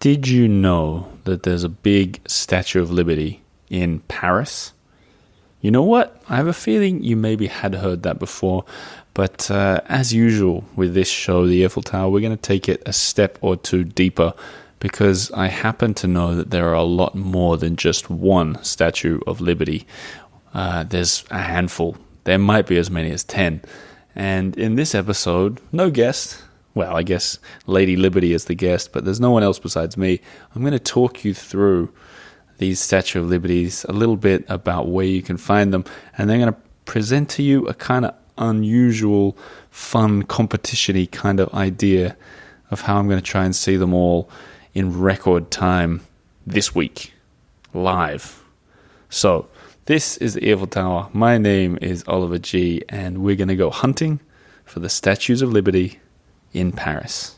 Did you know that there's a big Statue of Liberty in Paris? You know what? I have a feeling you maybe had heard that before, but as usual with this show, the Earful Tower, we're going to take it a step or two deeper because I happen to know that there are a lot more than just one Statue of Liberty. There's a handful. There might be as many as 10. And in this episode, no guest. Well, I guess Lady Liberty is the guest, but there's no one else besides me. I'm going to talk you through these Statue of Liberties, a little bit about where you can find them, and then I'm going to present to you a kind of unusual, fun, competition-y kind of idea of how I'm going to try and see them all in record time this week, live. So, this is the Earful Tower. My name is Oliver G, and we're going to go hunting for the Statues of Liberty in Paris.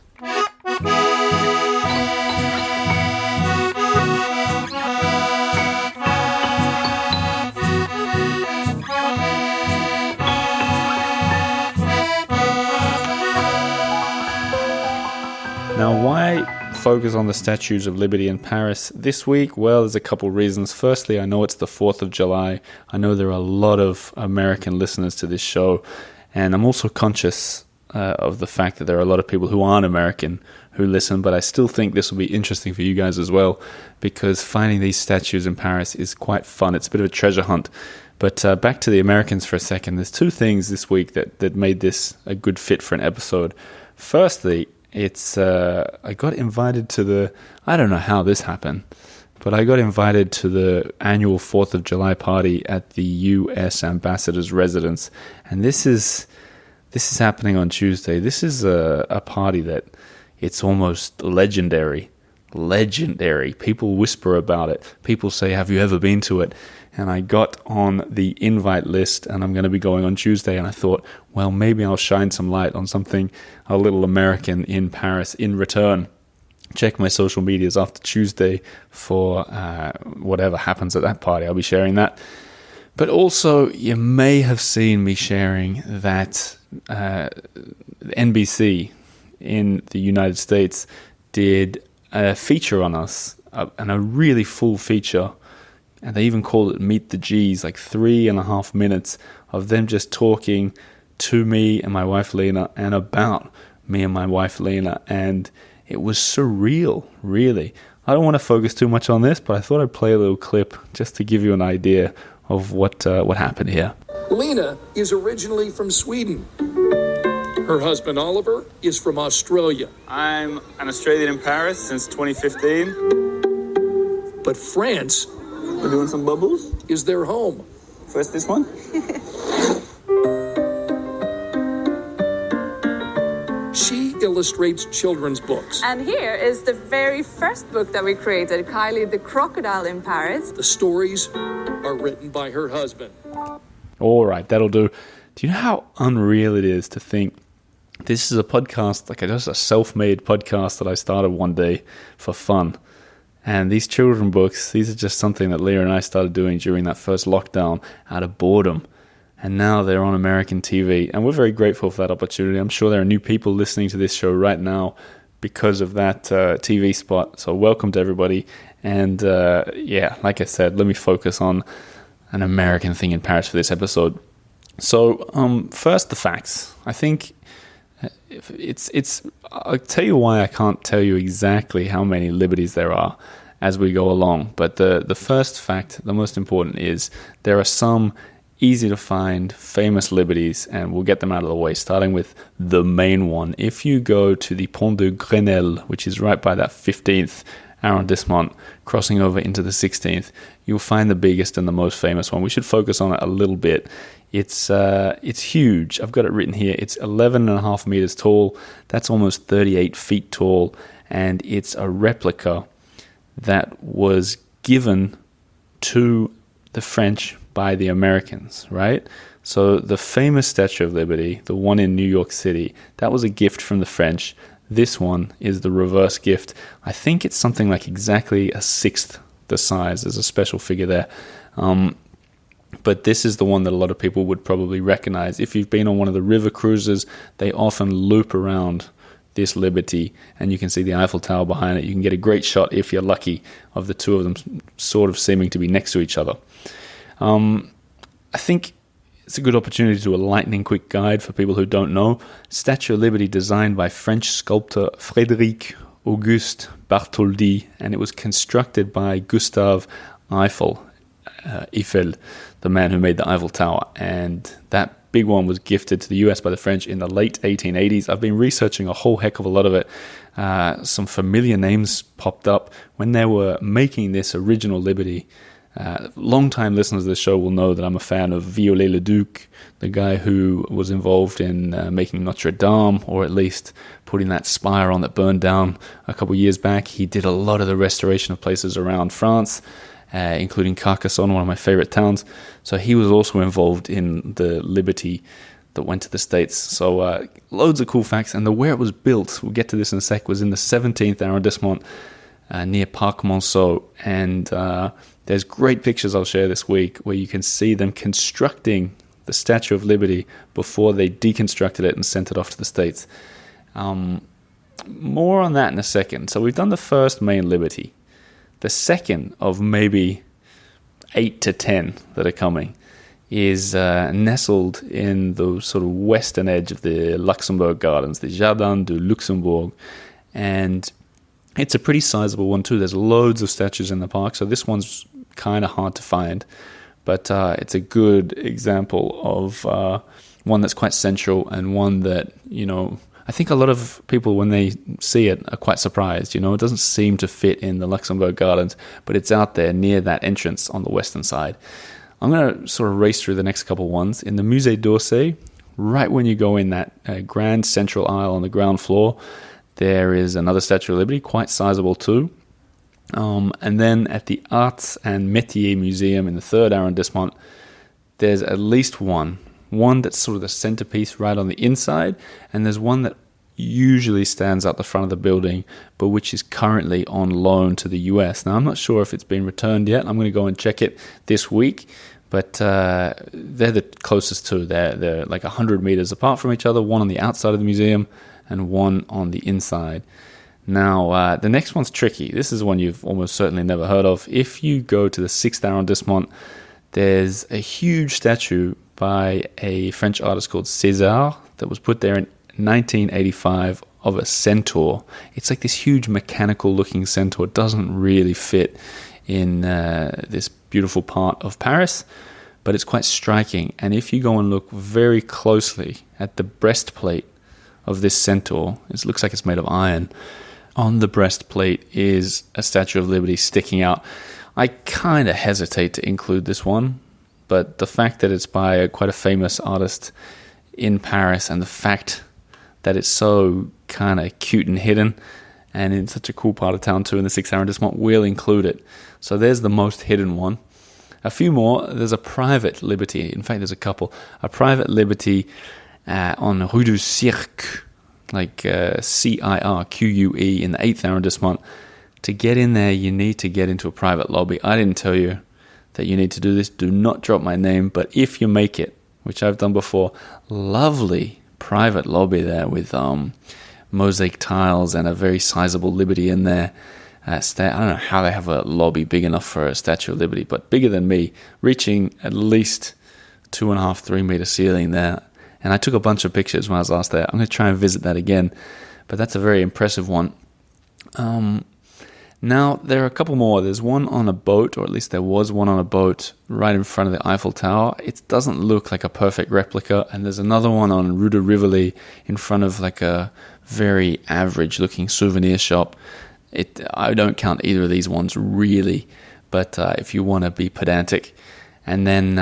Now, why focus on the Statues of Liberty in Paris this week? Well, there's a couple reasons. Firstly, I know it's the 4th of July. I know there are a lot of American listeners to this show, and I'm also conscious of the fact that there are a lot of people who aren't American who listen, but I still think this will be interesting for you guys as well, because finding these statues in Paris is quite fun. It's a bit of a treasure hunt. But back to the Americans for a second. There's two things this week that made this a good fit for an episode. Firstly, I got invited to I don't know how this happened, but I got invited to the annual 4th of July party at the U.S. ambassador's residence, and this is happening on Tuesday. This is a party that it's almost legendary. People whisper about it. People say, have you ever been to it? And I got on the invite list, and I'm going to be going on Tuesday, and I thought, well, maybe I'll shine some light on something a little American in Paris in return. Check my social medias after Tuesday for whatever happens at that party. I'll be sharing that. But also, you may have seen me sharing that NBC in the United States did a feature on us, and a really full feature, and they even called it Meet the G's, like 3.5 minutes of them just talking to me and my wife Lena and about me and my wife Lena, and it was surreal, really. I don't want to focus too much on this, but I thought I'd play a little clip just to give you an idea of what happened here. Lena is originally from Sweden. Her husband Oliver is from Australia. I'm an Australian in Paris since 2015. But France, We're doing some bubbles. is their home. First this one. She illustrates children's books. And here is the very first book that we created, Kylie the Crocodile in Paris. The stories are written by her husband. All right, that'll do. Do you know how unreal it is to think this is a podcast, like just a self-made podcast that I started one day for fun? And these children books, these are just something that Lena and I started doing during that first lockdown out of boredom. And now they're on American TV. And we're very grateful for that opportunity. I'm sure there are new people listening to this show right now because of that TV spot. So welcome to everybody. And like I said, let me focus on an American thing in Paris for this episode. So first, the facts. I think I'll tell you why I can't tell you exactly how many liberties there are as we go along. But the first fact, the most important, is there are some easy to find famous liberties, and we'll get them out of the way, starting with the main one. If you go to the Pont de Grenelle, which is right by that 15th arrondissement, crossing over into the 16th, you'll find the biggest and the most famous one. We should focus on it a little bit. It's huge. I've got it written here. It's 11.5 meters tall. That's almost 38 feet tall, and it's a replica that was given to the French by the Americans, right? So the famous Statue of Liberty, the one in New York City, that was a gift from the French. This one is the reverse gift. I think it's something like exactly a sixth the size. There's a special figure there. But this is the one that a lot of people would probably recognize. If you've been on one of the river cruises, they often loop around this Liberty, and you can see the Eiffel Tower behind it. You can get a great shot, if you're lucky, of the two of them sort of seeming to be next to each other. I think it's a good opportunity to do a lightning quick guide for people who don't know. Statue of Liberty, designed by French sculptor Frédéric Auguste Bartholdi, and it was constructed by Gustave Eiffel, the man who made the Eiffel Tower. And that big one was gifted to the US by the French in the late 1880s. I've been researching a whole heck of a lot of it. Some familiar names popped up when they were making this original Liberty. Long-time listeners of the show will know that I'm a fan of Viollet-le-Duc, the guy who was involved in making Notre Dame, or at least putting that spire on that burned down a couple of years back. He did a lot of the restoration of places around France, including Carcassonne, one of my favorite towns. So he was also involved in the Liberty that went to the States. So loads of cool facts. And where it was built, we'll get to this in a sec, was in the 17th arrondissement near Parc Monceau. And there's great pictures I'll share this week where you can see them constructing the Statue of Liberty before they deconstructed it and sent it off to the States. More on that in a second. So we've done the first main Liberty. The second of maybe 8 to 10 that are coming is nestled in the sort of western edge of the Luxembourg Gardens, the Jardin du Luxembourg. And it's a pretty sizable one too. There's loads of statues in the park, so this one's kind of hard to find. But it's a good example of one that's quite central, and one that, I think a lot of people, when they see it, are quite surprised. It doesn't seem to fit in the Luxembourg Gardens, but it's out there near that entrance on the western side. I'm going to sort of race through the next couple ones. In the Musée d'Orsay, right when you go in that grand central aisle on the ground floor, there is another Statue of Liberty, quite sizable too. And then at the Arts and Métiers Museum in the 3rd arrondissement, there's at least one that's sort of the centerpiece right on the inside, and there's one that usually stands out the front of the building, but which is currently on loan to the US. Now, I'm not sure if it's been returned yet. I'm going to go and check it this week, but they're the closest two. They're like 100 meters apart from each other, one on the outside of the museum and one on the inside. Now, the next one's tricky. This is one you've almost certainly never heard of. If you go to the 6th arrondissement, there's a huge statue by a French artist called Cesar that was put there in 1985 of a centaur. It's like this huge mechanical-looking centaur. It doesn't really fit in this beautiful part of Paris, but it's quite striking. And if you go and look very closely at the breastplate of this centaur, it looks like it's made of iron. On the breastplate is a Statue of Liberty sticking out. I kind of hesitate to include this one, but the fact that it's by quite a famous artist in Paris, and the fact that it's so kind of cute and hidden, and in such a cool part of town too, in the 6th arrondissement, we'll include it. So there's the most hidden one. A few more. There's a private Liberty. In fact, there's a couple. A private Liberty on Rue du Cirque, like Cirque in the 8th arrondissement. To get in there, you need to get into a private lobby. I didn't tell you that you need to do this. Do not drop my name, but if you make it, which I've done before, lovely private lobby there with mosaic tiles and a very sizable Liberty in there. I don't know how they have a lobby big enough for a Statue of Liberty, but bigger than me, reaching at least 2.5-3 meter ceiling there. And I took a bunch of pictures when I was last there. I'm going to try and visit that again, but that's a very impressive one. Now, there are a couple more. There's one on a boat, or at least there was one on a boat right in front of the Eiffel Tower. It doesn't look like a perfect replica. And there's another one on Rue de Rivoli in front of like a very average-looking souvenir shop. I don't count either of these ones really, but if you want to be pedantic. And then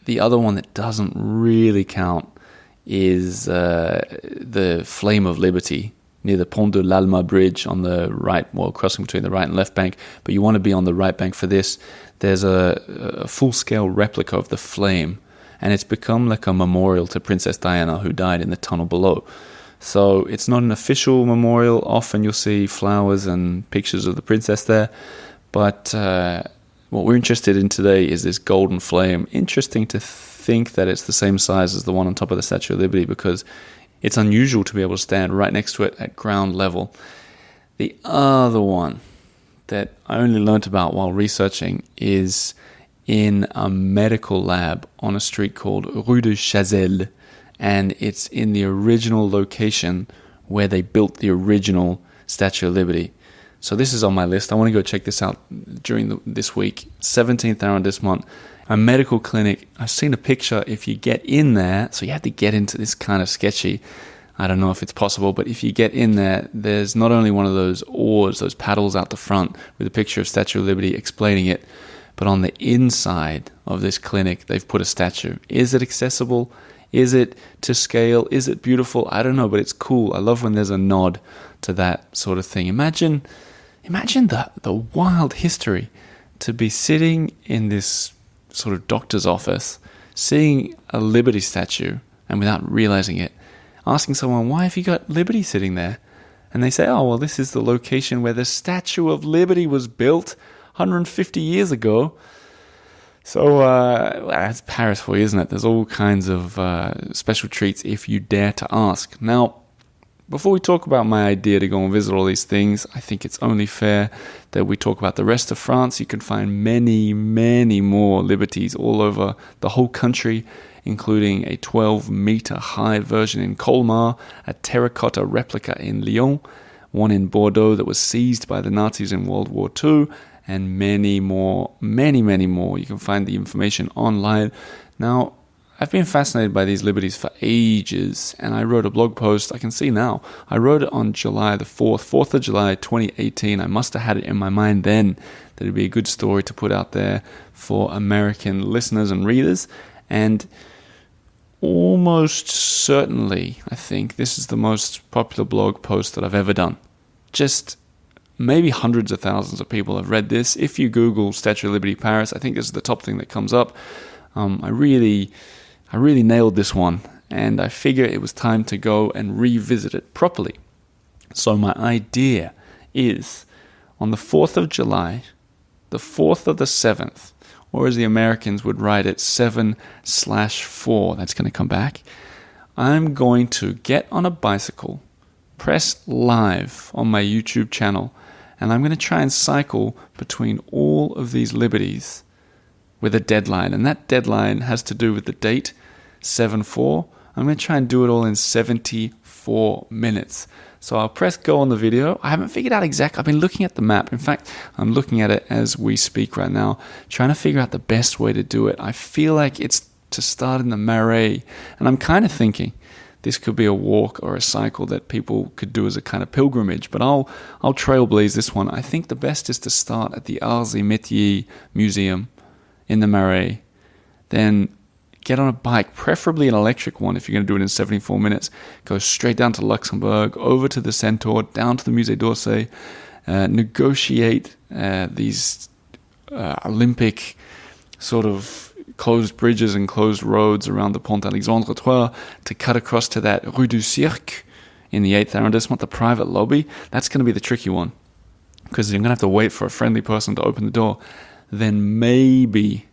the other one that doesn't really count is the Flame of Liberty near the Pont de l'Alma Bridge on the right, crossing between the right and left bank, but you want to be on the right bank for this. There's a full-scale replica of the flame, and it's become like a memorial to Princess Diana, who died in the tunnel below. So it's not an official memorial. Often you'll see flowers and pictures of the princess there, but what we're interested in today is this golden flame. Interesting to think that it's the same size as the one on top of the Statue of Liberty, because it's unusual to be able to stand right next to it at ground level. The other one that I only learnt about while researching is in a medical lab on a street called Rue de Chazelle, and it's in the original location where they built the original Statue of Liberty. So this is on my list. I want to go check this out during this week, 17th arrondissement, a medical clinic. I've seen a picture. If you get in there, so you have to get into this kind of sketchy. I don't know if it's possible, but if you get in there, there's not only one of those oars, those paddles out the front with a picture of Statue of Liberty explaining it, but on the inside of this clinic, they've put a statue. Is it accessible? Is it to scale? Is it beautiful? I don't know, but it's cool. I love when there's a nod to that sort of thing. Imagine the wild history to be sitting in this sort of doctor's office, seeing a Liberty statue, and without realizing it, asking someone, why have you got Liberty sitting there? And they say, oh, well, this is the location where the Statue of Liberty was built 150 years ago. So that's Paris for you, isn't it? There's all kinds of special treats if you dare to ask. Now, before we talk about my idea to go and visit all these things, I think it's only fair that we talk about the rest of France. You can find many, many more liberties all over the whole country, including a 12-meter high version in Colmar, a terracotta replica in Lyon, one in Bordeaux that was seized by the Nazis in World War II, and many more, many, many more. You can find the information online. Now, I've been fascinated by these liberties for ages, and I wrote a blog post, I can see now. I wrote it on July the 4th of July 2018. I must have had it in my mind then that it'd be a good story to put out there for American listeners and readers. And almost certainly, I think, this is the most popular blog post that I've ever done. Just maybe hundreds of thousands of people have read this. If you Google Statue of Liberty Paris, I think this is the top thing that comes up. I really nailed this one, and I figure it was time to go and revisit it properly. So my idea is, on the 4th of July, the 4th of the 7th, or as the Americans would write it, 7/4, that's going to come back, I'm going to get on a bicycle, press live on my YouTube channel, and I'm going to try and cycle between all of these liberties with a deadline. And that deadline has to do with the date, 7/4. I'm going to try and do it all in 74 minutes. So I'll press go on the video. I haven't figured out exactly. I've been looking at the map. In fact, I'm looking at it as we speak right now, trying to figure out the best way to do it. I feel like it's to start in the Marais. And I'm kind of thinking this could be a walk or a cycle that people could do as a kind of pilgrimage, but I'll trailblaze this one. I think the best is to start at the Arts et Métiers Museum in the Marais, then get on a bike, preferably an electric one if you're going to do it in 74 minutes, go straight down to Luxembourg, over to the Centaur, down to the Musée d'Orsay, negotiate these Olympic sort of closed bridges and closed roads around the Pont Alexandre III to cut across to that Rue du Cirque in the 8th arrondissement, the private lobby. That's going to be the tricky one, because you're going to have to wait for a friendly person to open the door. Then maybe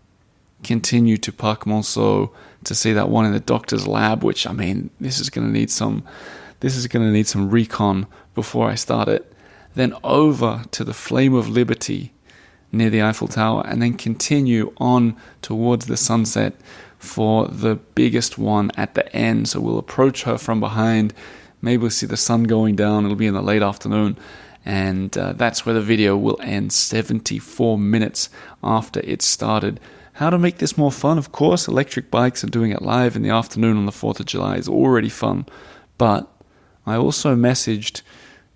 continue to Parc Monceau to see that one in the doctor's lab, which, I mean, this is going to need some recon before I start it. Then over to the Flame of Liberty near the Eiffel Tower, and then continue on towards the sunset for the biggest one at the end. So we'll approach her from behind. Maybe we'll see the sun going down. It'll be in the late afternoon. And that's where the video will end, 74 minutes after it started. How to make this more fun? Of course, electric bikes and doing it live in the afternoon on the 4th of July is already fun. But I also messaged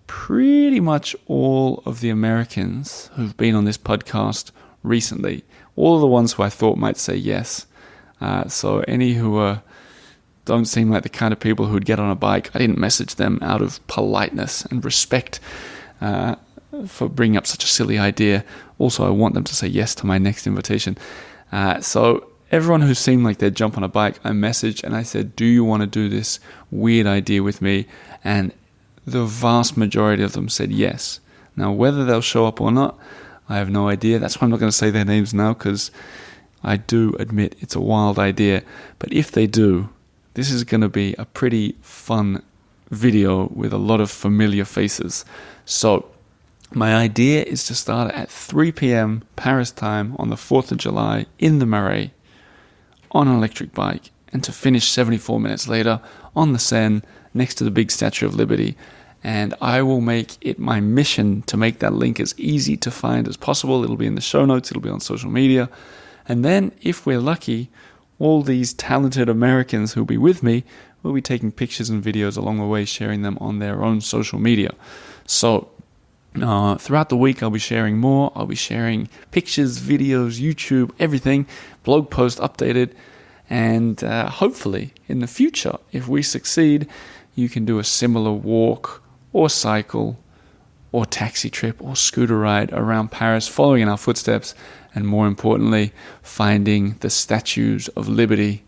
pretty much all of the Americans who've been on this podcast recently, all of the ones who I thought might say yes. So any who don't seem like the kind of people who'd get on a bike, I didn't message them out of politeness and respect for bringing up such a silly idea. Also, I want them to say yes to my next invitation. So everyone who seemed like they'd jump on a bike, I messaged and I said, do you want to do this weird idea with me? And the vast majority of them said yes. Now, whether they'll show up or not, I have no idea. That's why I'm not going to say their names now, because I do admit it's a wild idea. But if they do, this is going to be a pretty fun video with a lot of familiar faces. So my idea is to start at 3 p.m. Paris time on the 4th of July in the Marais on an electric bike, and to finish 74 minutes later on the Seine next to the big Statue of Liberty. And I will make it my mission to make that link as easy to find as possible. It'll be in the show notes, it'll be on social media. And then, if we're lucky, all these talented Americans who'll be with me will be taking pictures and videos along the way, sharing them on their own social media. So, throughout the week, I'll be sharing more. I'll be sharing pictures, videos, YouTube, everything, blog post updated. And hopefully, in the future, if we succeed, you can do a similar walk or cycle or taxi trip or scooter ride around Paris, following in our footsteps, and more importantly, finding the statues of liberty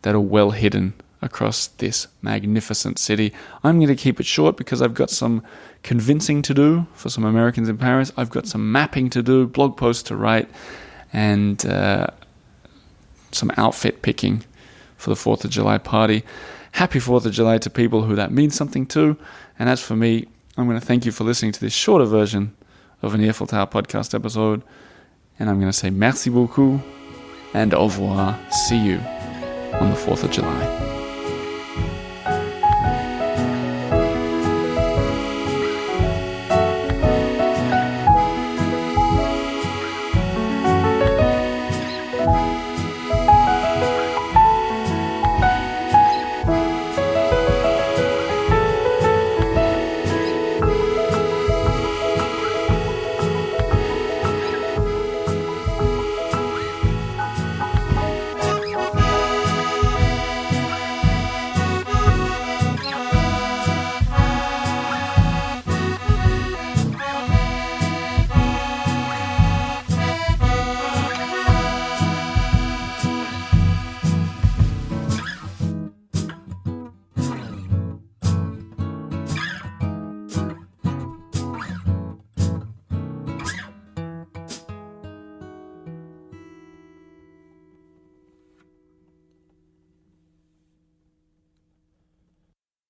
that are well hidden across this magnificent city. I'm going to keep it short because I've got some convincing to do for some Americans in Paris. I've got some mapping to do, blog posts to write, and some outfit picking for the 4th of July party. Happy 4th of July to people who that means something to. And as for me, I'm going to thank you for listening to this shorter version of an Earful Tower podcast episode. And I'm going to say merci beaucoup and au revoir. See you on the 4th of July.